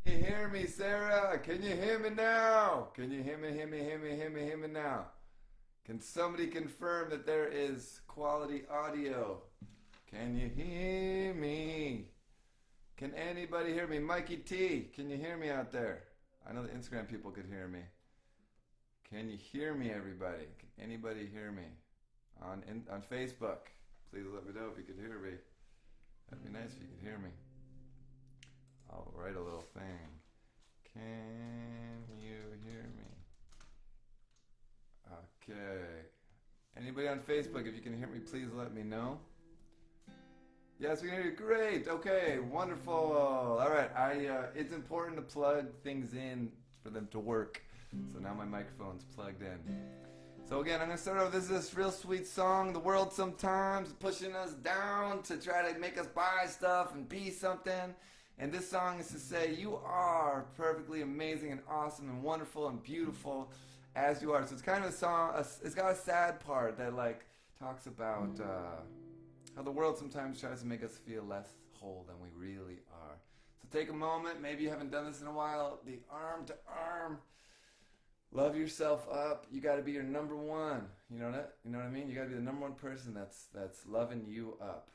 Can you hear me, Sarah? Can you hear me now? Can you hear me now? Can somebody confirm that there is quality audio? Can you hear me? Can anybody hear me? Mikey T, can you hear me out there? I know the Instagram people could hear me. Can you hear me, everybody? Can anybody hear me? On Facebook, please let me know if you could hear me. That'd be nice if you could hear me. I'll write a little thing. Can you hear me? Okay. Anybody on Facebook, if you can hear me, please let me know. Yes, we can hear you. Great. Okay. Wonderful. All right. It's important to plug things in for them to work. So now my microphone's plugged in. So again, I'm going to start off with this real sweet song. The world sometimes pushing us down to try to make us buy stuff and be something. And this song is to say you are perfectly amazing and awesome and wonderful and beautiful as you are. So it's kind of a song, it's got a sad part that like talks about how the world sometimes tries to make us feel less whole than we really are. So take a moment, maybe you haven't done this in a while, the arm to arm. Love yourself up. You got to be your number one. You know that? You know what I mean? You got to be the number one person that's loving you up.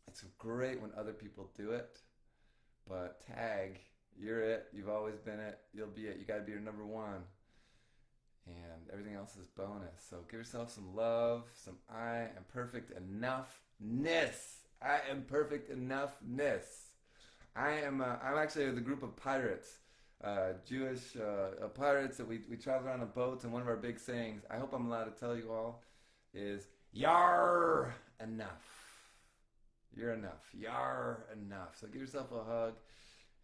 It's great when other people do it, but tag, you're it. You've always been it. You'll be it. You got to be your number one. And everything else is bonus. So give yourself some love, some I am perfect enoughness. I am perfect enoughness. I'm actually the group of pirates. Jewish pirates that we travel around on boats, and one of our big sayings, I hope I'm allowed to tell you all, is Yar enough. You're enough. Yar enough. So give yourself a hug.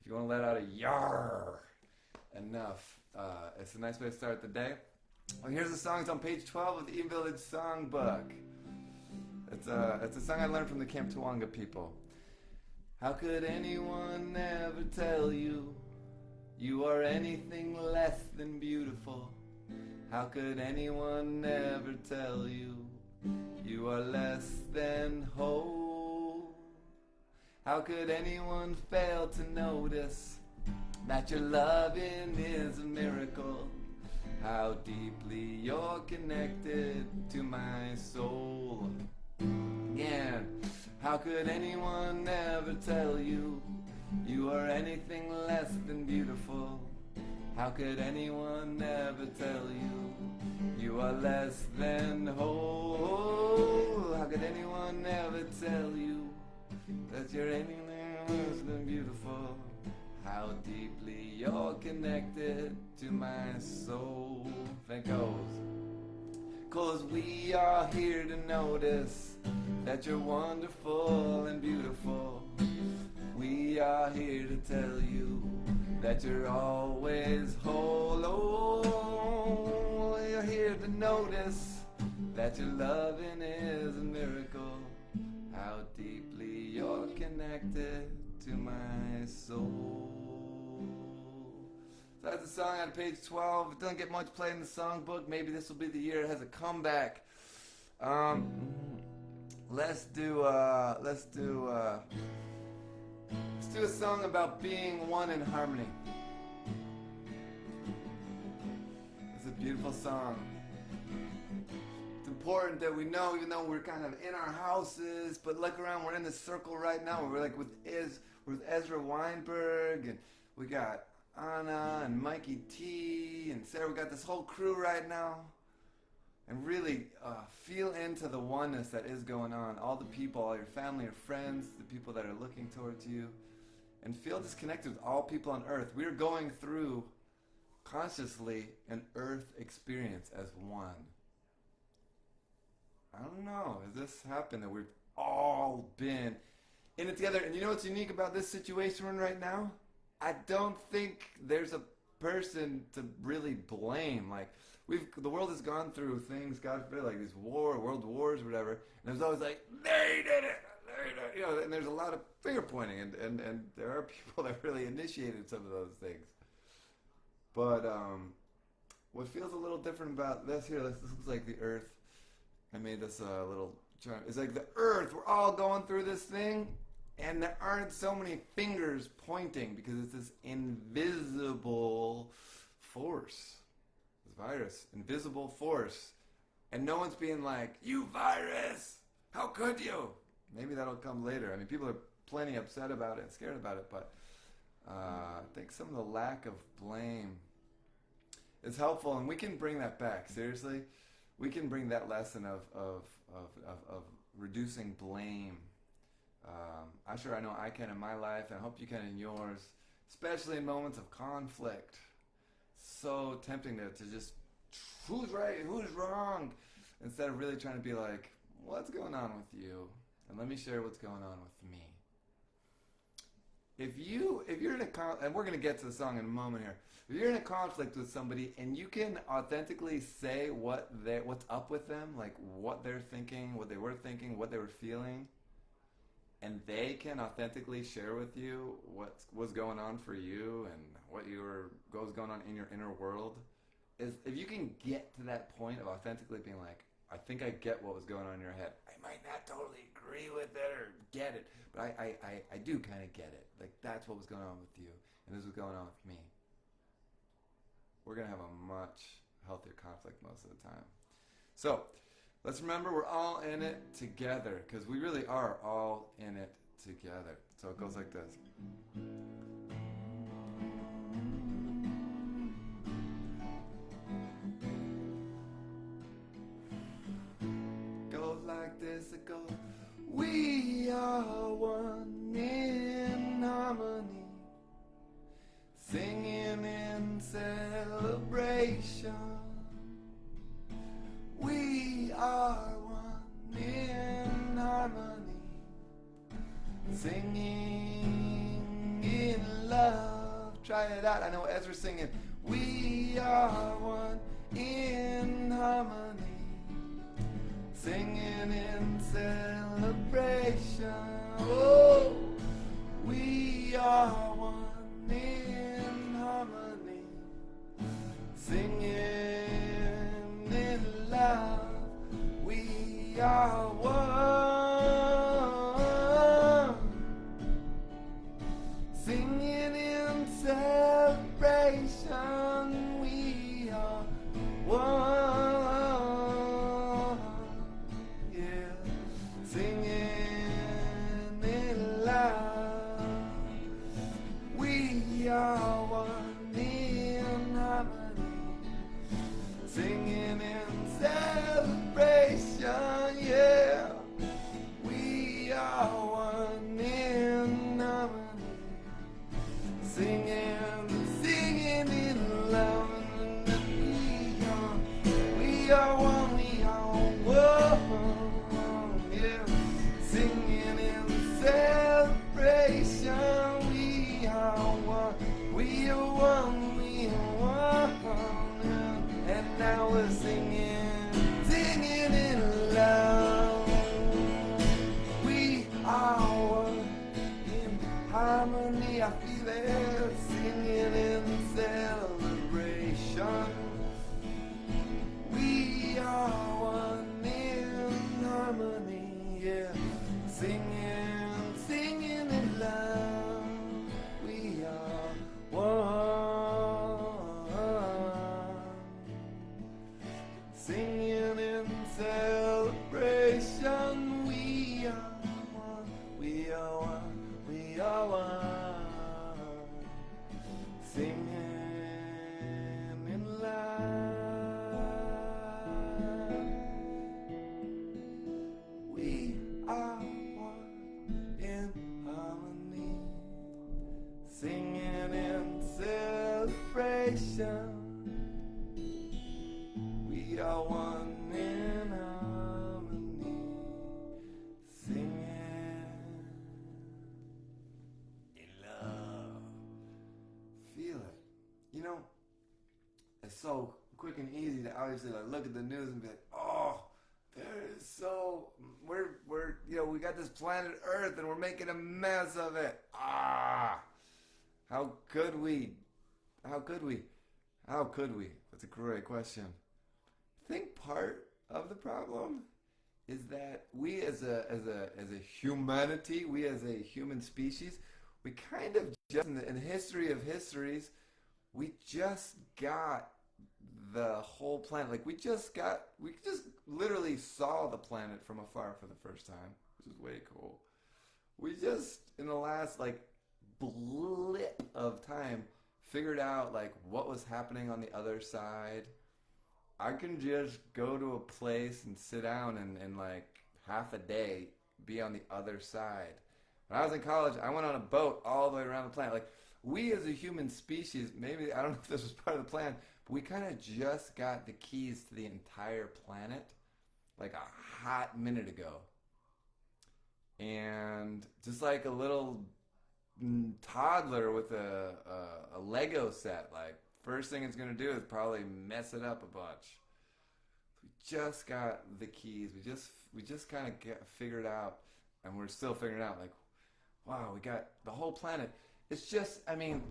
If you want to let out a yar enough, it's a nice way to start the day. Well, here's the song. It's on page 12 of the Eden Village Songbook. It's a song I learned from the Camp Tawanga people. How could anyone ever tell you you are anything less than beautiful? How could anyone ever tell you you are less than whole? How could anyone fail to notice that your loving is a miracle? How deeply you're connected to my soul. Again, how could anyone ever tell you you are anything less than beautiful? How could anyone ever tell you you are less than whole? How could anyone ever tell you that you're anything less than beautiful? How deeply you're connected to my soul. Thank goes. 'Cause we are here to notice that you're wonderful and beautiful. We are here to tell you that you're always whole. Oh, we're here to notice that your loving is a miracle. How deeply you're connected to my soul. So that's a song on page 12. It doesn't get much played in the songbook. Maybe this will be the year it has a comeback. Let's do a song about being one in harmony. It's a beautiful song. It's important that we know, even though we're kind of in our houses, but look around, we're in this circle right now. We're like with Ezra Weinberg, and we got Anna and Mikey T and Sarah. We got this whole crew right now. And really feel into the oneness that is going on. All the people, all your family, your friends, the people that are looking towards you. And feel disconnected with all people on earth. We're going through, consciously, an earth experience as one. I don't know, has this happened that we've all been in it together? And you know what's unique about this situation we're in right now? I don't think there's a person to really blame. Like, the world has gone through things, God forbid, like these world wars or whatever, and there's always like, they did it, you know, and there's a lot of finger pointing, and there are people that really initiated some of those things. But what feels a little different about this here, this looks like the earth. I made this little chart. It's like the earth, we're all going through this thing, And there aren't so many fingers pointing because it's this invisible force. This virus, invisible force. And no one's being like, you virus! How could you? Maybe that'll come later. I mean, people are plenty upset about it and scared about it, but I think some of the lack of blame is helpful, and we can bring that back. Seriously, we can bring that lesson of reducing blame. I know I can in my life, and I hope you can in yours, especially in moments of conflict. So tempting to just, who's right, who's wrong, instead of really trying to be like, what's going on with you? And let me share what's going on with me. If you're in a and we're going to get to the song in a moment here. If you're in a conflict with somebody and you can authentically say what's up with them, like what they're thinking, what they were thinking, what they were feeling, and they can authentically share with you what's going on for you and what goes going on in your inner world, is if you can get to that point of authentically being like, I think I get what was going on in your head. I might not totally agree with it or get it, but I do kind of get it. Like, that's what was going on with you, and this was going on with me. We're going to have a much healthier conflict most of the time. So, let's remember we're all in it together, because we really are all in it together. So it goes like this. Goes like this, it goes. We are one in harmony, singing in celebration. We are one in harmony, singing in love. Try it out. I know Ezra's singing. We are one in harmony, singing in celebration. Oh, we are one in harmony, singing in love. We are one, singing in celebration. We are one, yeah, singing in love. We are one in harmony, singing in celebration, yeah. We are one in harmony, singing in love. We are one, yeah. Singing in celebration. We are one, we are one, yeah. And now we're singing in love. We are one in harmony. I feel it, singing in celebration. We are one in harmony, yeah. Singing in love. We are one, singing in celebration. We are one, we are one, we are one, singing in love. We are one in harmony, singing in celebration. We are one in harmony, singing in love. Feel it. You know, it's so quick and easy to obviously like look at the news and be like, oh, we got this planet Earth and we're making a mess of it. How could we? That's a great question. I think part of the problem is that we as a humanity, we as a human species, we kind of just in the history of histories, we just got the whole planet. Like we just literally saw the planet from afar for the first time, which is way cool. We just in the last like blip of time figured out like what was happening on the other side. I can just go to a place and sit down and like half a day be on the other side. When I was in college, I went on a boat all the way around the planet. Like we as a human species, maybe I don't know if this was part of the plan, but we kind of just got the keys to the entire planet like a hot minute ago. And just like a little toddler with a Lego set, like first thing it's gonna do is probably mess it up a bunch. We just got the keys. We just kind of figured out, and we're still figuring out. Like, wow, we got the whole planet. It's just, I mean,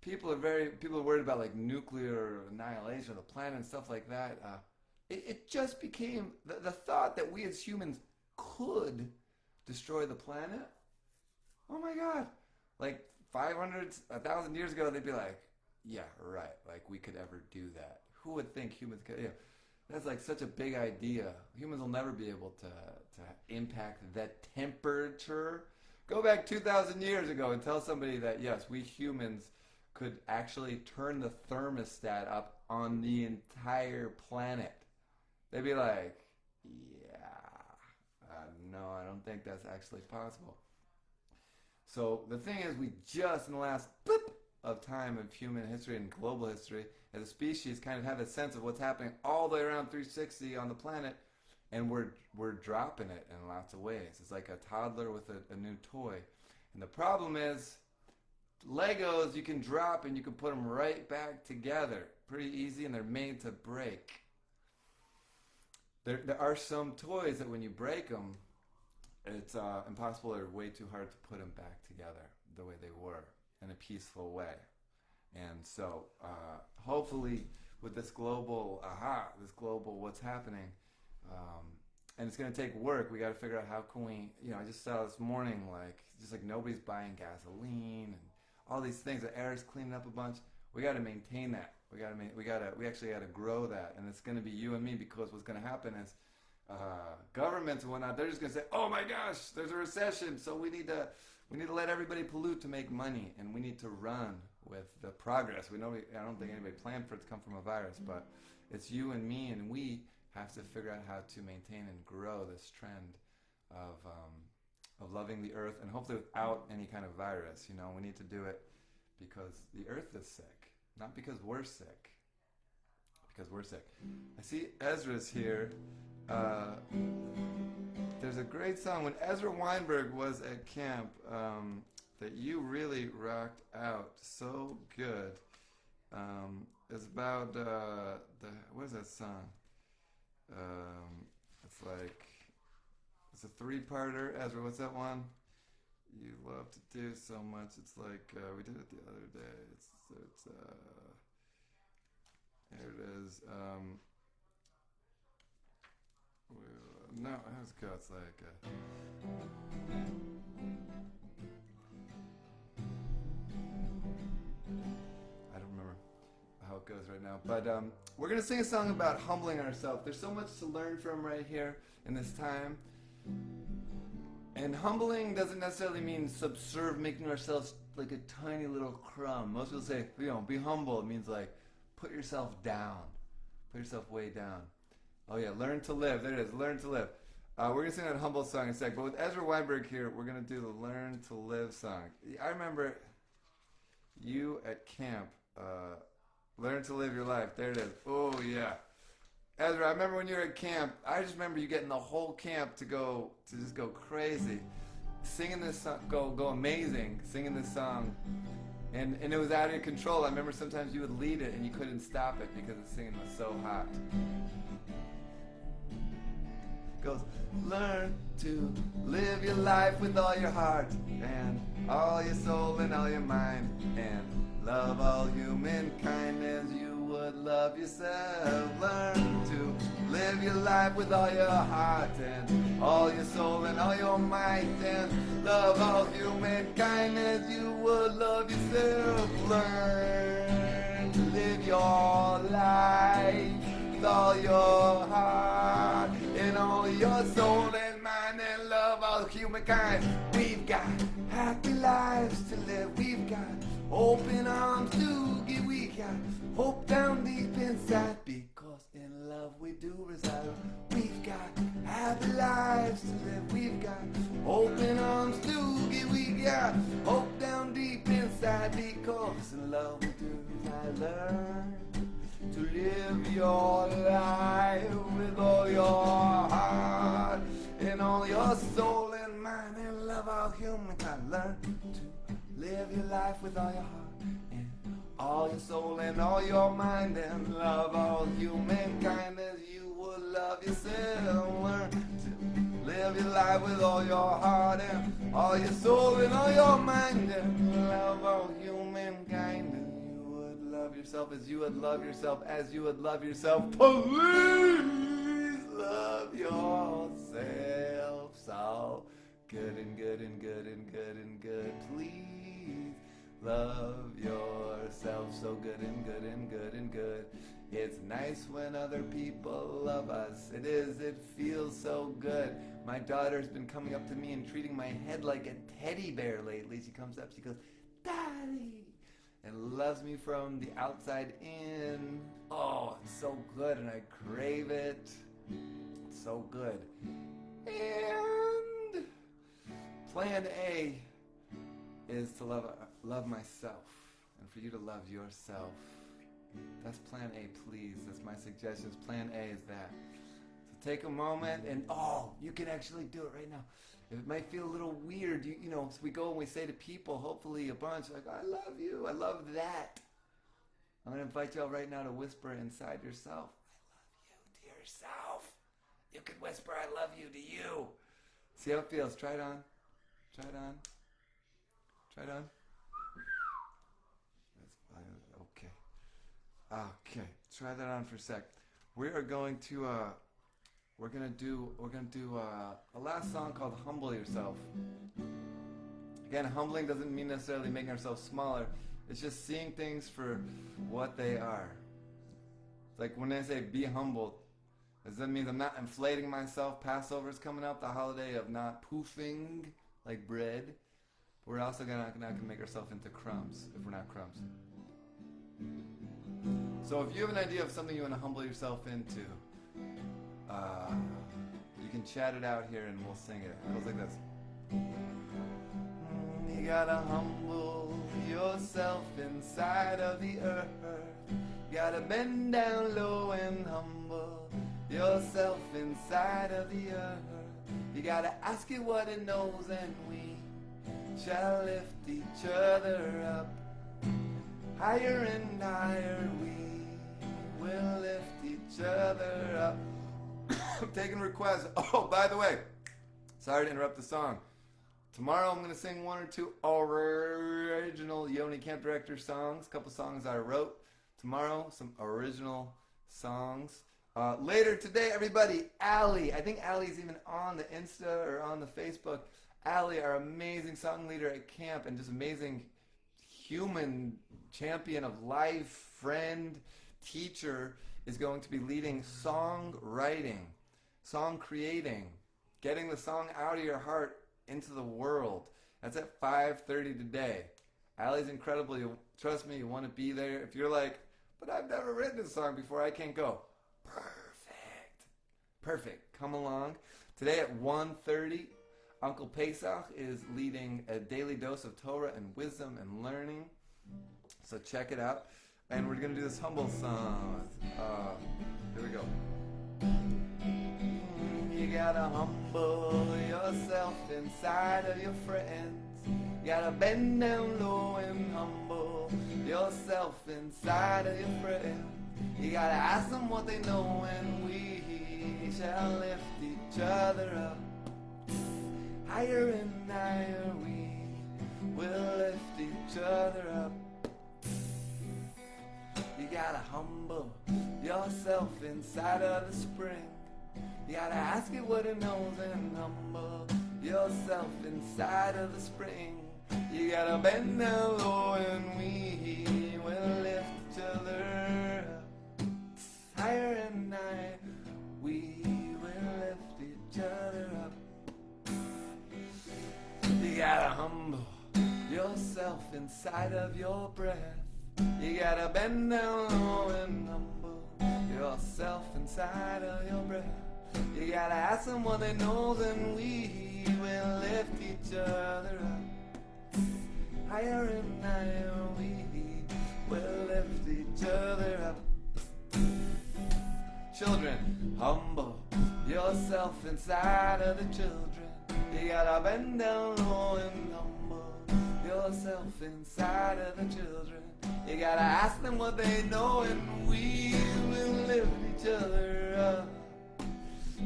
people are worried about like nuclear annihilation of the planet and stuff like that. It just became the thought that we as humans could destroy the planet. Oh my God! Like 500, 1,000 years ago, they'd be like, "Yeah, right. Like we could ever do that. Who would think humans could?" Yeah, that's like such a big idea. Humans will never be able to impact the temperature. Go back 2,000 years ago and tell somebody that yes, we humans could actually turn the thermostat up on the entire planet. They'd be like, "Yeah, no, I don't think that's actually possible." So the thing is, we just in the last blip of time of human history and global history, as a species, kind of have a sense of what's happening all the way around 360 on the planet, and we're dropping it in lots of ways. It's like a toddler with a new toy, and the problem is, Legos you can drop and you can put them right back together, pretty easy, and they're made to break. There are some toys that when you break them, it's impossible or way too hard to put them back together the way they were in a peaceful way. And so hopefully with this global what's happening, and it's going to take work. We got to figure out how can we, I just saw this morning, like, just like nobody's buying gasoline and all these things. The air is cleaning up a bunch. We got to maintain that. We actually got to grow that. And it's going to be you and me, because what's going to happen is governments and whatnot, they're just going to say, oh my gosh, there's a recession, so we need to let everybody pollute to make money, and we need to run with the progress. I don't think anybody planned for it to come from a virus, but it's you and me, and we have to figure out how to maintain and grow this trend of loving the earth, and hopefully without any kind of virus. We need to do it because the earth is sick, not because we're sick. Because we're sick. I see Ezra's here. There's a great song when Ezra Weinberg was at camp that you really rocked out so good. It's about what is that song? It's a three-parter. Ezra, what's that one? You love to do so much. It's like we did it the other day. It's here it is. No, let's go. It's like I don't remember how it goes right now, but we're gonna sing a song about humbling ourselves. There's so much to learn from right here in this time, and humbling doesn't necessarily mean making ourselves like a tiny little crumb. Most people say, be humble. It means like put yourself down, put yourself way down. Oh yeah, learn to live. There it is, learn to live. We're going to sing that humble song in a sec. But with Ezra Weinberg here, we're going to do the Learn to Live song. I remember you at camp. Learn to live your life. There it is. Oh yeah. Ezra, I remember when you were at camp, I just remember you getting the whole camp to just go crazy. Singing this song, go amazing, singing this song. And it was out of your control. I remember sometimes you would lead it and you couldn't stop it because the singing was so hot. Goes, learn to live your life with all your heart and all your soul and all your mind, and love all humankind as you would love yourself. Learn to Live your life with all your heart and all your soul and all your might, and love all humankind as you would love yourself. Learn to live your life with all your heart and all your soul and mind, and love all humankind. We've got happy lives to live. We've got open arms to give. We got hope down deep inside, because in love we do reside. We've got happy lives to live. We've got open arms to give. We got hope down deep inside, because in love we do reside. Learn to live your life with all your heart and all your soul and mind, and love all humankind. Learn to live your life with all your heart and all your soul and all your mind, and love all humankind as you would love yourself. Learn to live your life with all your heart and all your soul and all your mind, and love all humankind as you would love yourself, as you would love yourself, as you would love yourself. Please love yourself so good and good and good and good and good. Please love yourself so good and good and good and good. It's nice when other people love us. It is. It feels so good. My daughter's been coming up to me and treating my head like a teddy bear lately. She comes up, she goes, "Daddy," and loves me from the outside in. Oh, it's so good, and I crave it. It's so good. And plan A is to love myself, and for you to love yourself. That's plan A, please. That's my suggestions. Plan A is that. So take a moment, and you can actually do it right now. It might feel a little weird, you know, so we go and we say to people, hopefully a bunch, like, "I love you, I love that." I'm going to invite you all right now to whisper inside yourself, "I love you," to yourself. You can whisper, "I love you," to you. See how it feels. Try it on. Try it on. Try it on. Okay. Okay. Try that on for a sec. We are going to we're gonna do a last song called "Humble Yourself." Again, humbling doesn't mean necessarily making ourselves smaller. It's just seeing things for what they are. It's like when they say be humble, that means I'm not inflating myself. Passover's coming up, the holiday of not poofing like bread. We're also not gonna make ourselves into crumbs if we're not crumbs. So if you have an idea of something you want to humble yourself into, you can chat it out here and we'll sing it. It goes like this. You gotta humble yourself inside of the earth. You gotta bend down low and humble yourself inside of the earth. You gotta ask it what it knows, and we shall lift each other up. Higher and higher we will lift each other up. I'm taking requests. Oh, by the way, sorry to interrupt the song. Tomorrow I'm going to sing one or two original Yoni Camp Director songs, a couple songs I wrote. Tomorrow, some original songs. Later today, everybody, Allie. I think Allie's even on the Insta or on the Facebook. Allie, our amazing song leader at camp and just amazing human champion of life, friend, teacher, is going to be leading song writing, song creating, getting the song out of your heart into the world. That's at 5:30 today. Allie's incredible. Trust me, you want to be there. If you're like, "But I've never written a song before, I can't go." Perfect. Come along. Today at 1:30, Uncle Pesach is leading a daily dose of Torah and wisdom and learning. So check it out. And we're going to do this humble song. Here we go. You gotta humble yourself inside of your friends. You gotta bend down low and humble yourself inside of your friends. You gotta ask them what they know, and we shall lift each other up. Higher and higher we will lift each other up. You gotta humble yourself inside of the spring. You gotta ask it what it knows and humble yourself inside of the spring. You gotta bend down low and we will lift each other up. Higher and higher, we will lift each other up. You gotta humble yourself inside of your breath. You gotta bend down low and humble yourself inside of your breath. You gotta ask them what they know, then we will lift each other up. Higher and higher, we will lift each other up. Children, humble yourself inside of the children. You gotta bend down low and humble yourself inside of the children. You gotta ask them what they know, and we will lift each other up.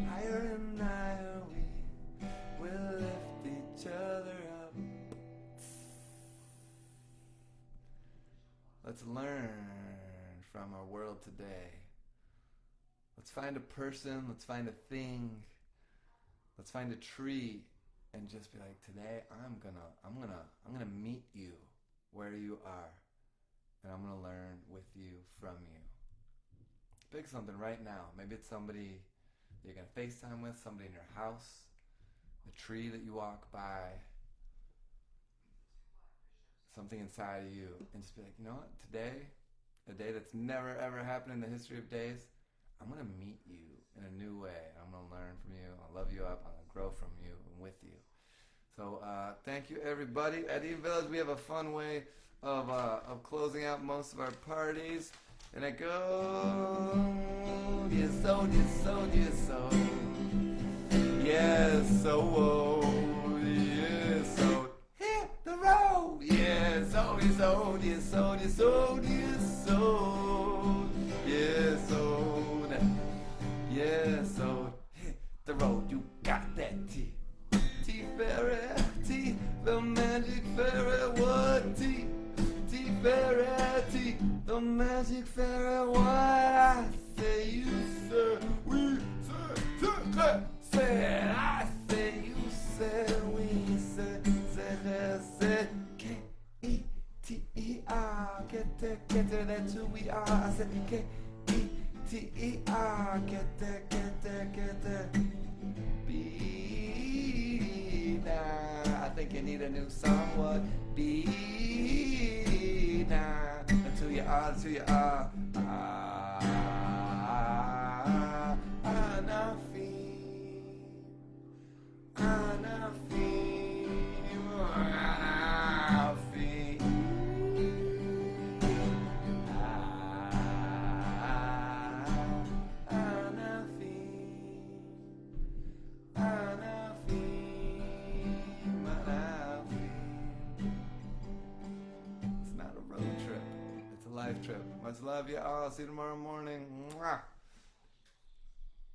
Higher and higher, we will lift each other up. Let's learn from our world today. Let's find a person, let's find a thing, let's find a tree, and just be like, today I'm gonna meet you where you are, and I'm gonna learn with you, from you. Pick something right now. Maybe it's somebody you're going to FaceTime with, somebody in your house, the tree that you walk by, something inside of you, and just be like, you know what, today, a day that's never ever happened in the history of days, I'm going to meet you in a new way. I'm going to learn from you, I'll love you up, I'm going to grow from you and with you. So thank you everybody. At Eden Village we have a fun way of closing out most of our parties. And it goes, yes, so, yes, so, yes, so, yes, so, oh, yes, so, hit the road, yes, so, yes, so, yes, so, yes, so, yes, so, yes, so, yes, so, hit the road, you got that T, T fairy, T, the magic fairy, what T? T fairy, T, the magic fairy, what I say you say, we say, I say you say, we say, K-E-T-E-R, get there, that's who we are. I said K-E-T-E-R, get there, be now. I think you need a new song, what? Be now. That's who you are, that's who you are. Trip. Much love, y'all. See you tomorrow morning. Mwah.